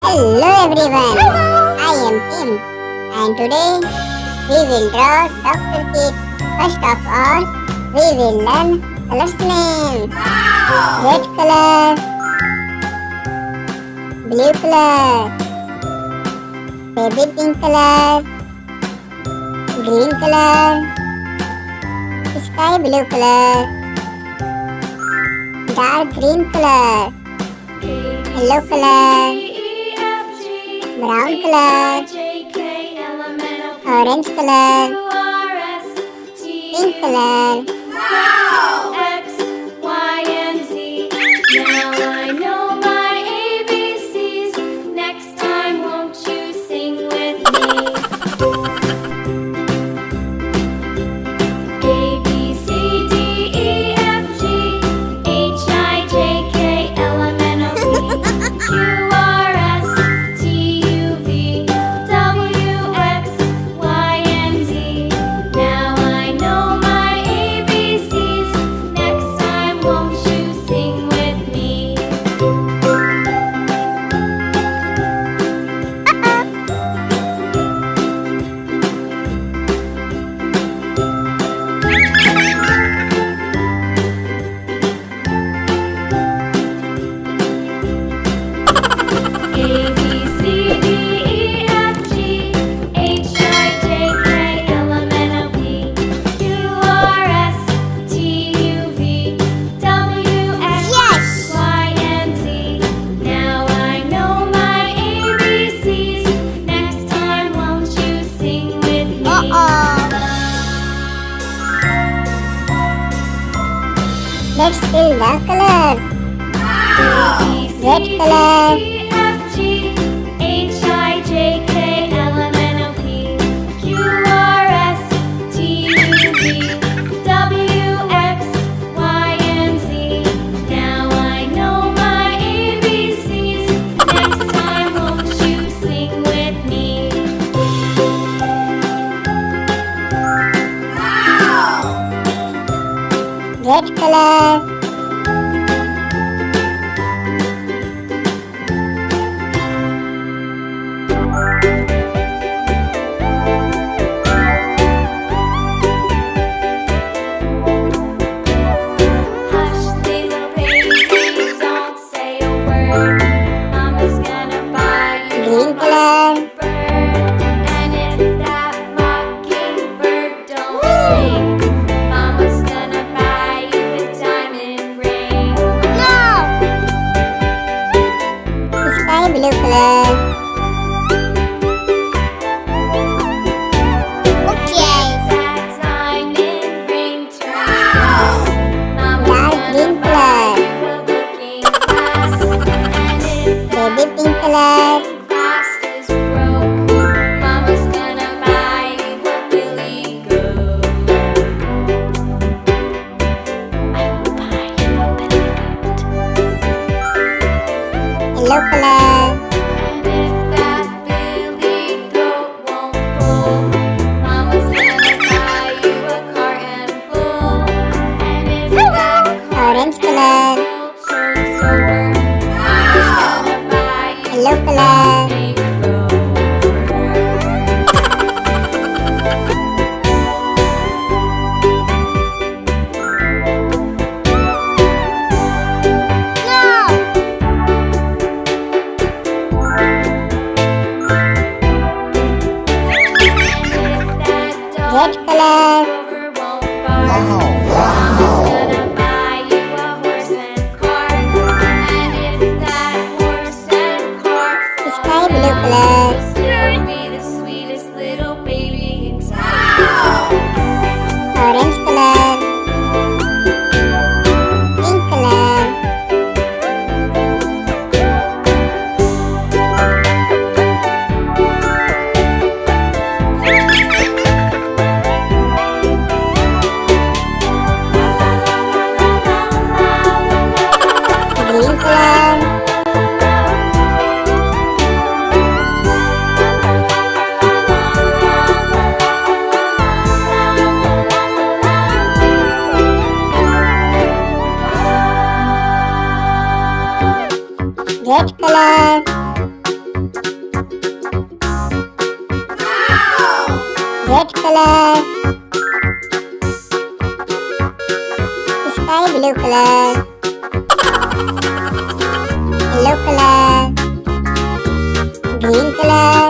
Hello everyone, I am Tim and today we will draw Dr. Kit. First of all, we will learn colors name. Red color, blue color, baby pink color, green color, sky blue color, dark green color, yellow color, brown color, orange color, pink color. X, Y, and Z. Now I know my ABCs. Next time, won't you sing with me? A, B, C, D, E, F, G, H, I, J, K, L, M, N, O, P, Q, R, S, T, U, V, W, X, Y, and Z. Now I know my ABCs. Next time, won't you sing with me? A, B, C, D, E, F, G, H, I, J, K, L, M, N, O, P, Q, R, S, T, U, V, W, X, Yes! Y, and Z. Now I know my ABCs. Next time, won't you sing with me? Let's fill the colors. A, B, Red C, color. D, E, F, G, H, I, J, K, L, M, N, O, P, Q, R, S, T, U, V, W, X, Y, and Z. Now I know my ABCs. Next time, won't you sing with me? Red color, Hush, little baby, don't say a word. Mama's gonna buy you green color, bird. And if that mockingbird don't sing, Mama's gonna buy you a diamond ring. sky blue color. That diamond ring turns Mama's Dark gonna green buy color. you a looking glass. And if that Baby pink color, glass is broke, Mama's gonna buy you a billy goat. I will buy you a billy goat. yellow color, And if that billy goat won't pull, Mama's gonna buy you a cart and bull. And if that orange color, bull turns over, Mama's gonna buy you yellow color, a rover. red color, Mama's gonna buy you a horse and cart. And if that horse and cart falls sky blue down, color, you'll still be the sweetest little baby in town. orange color, pink color, red color, sky blue color, yellow color, green color,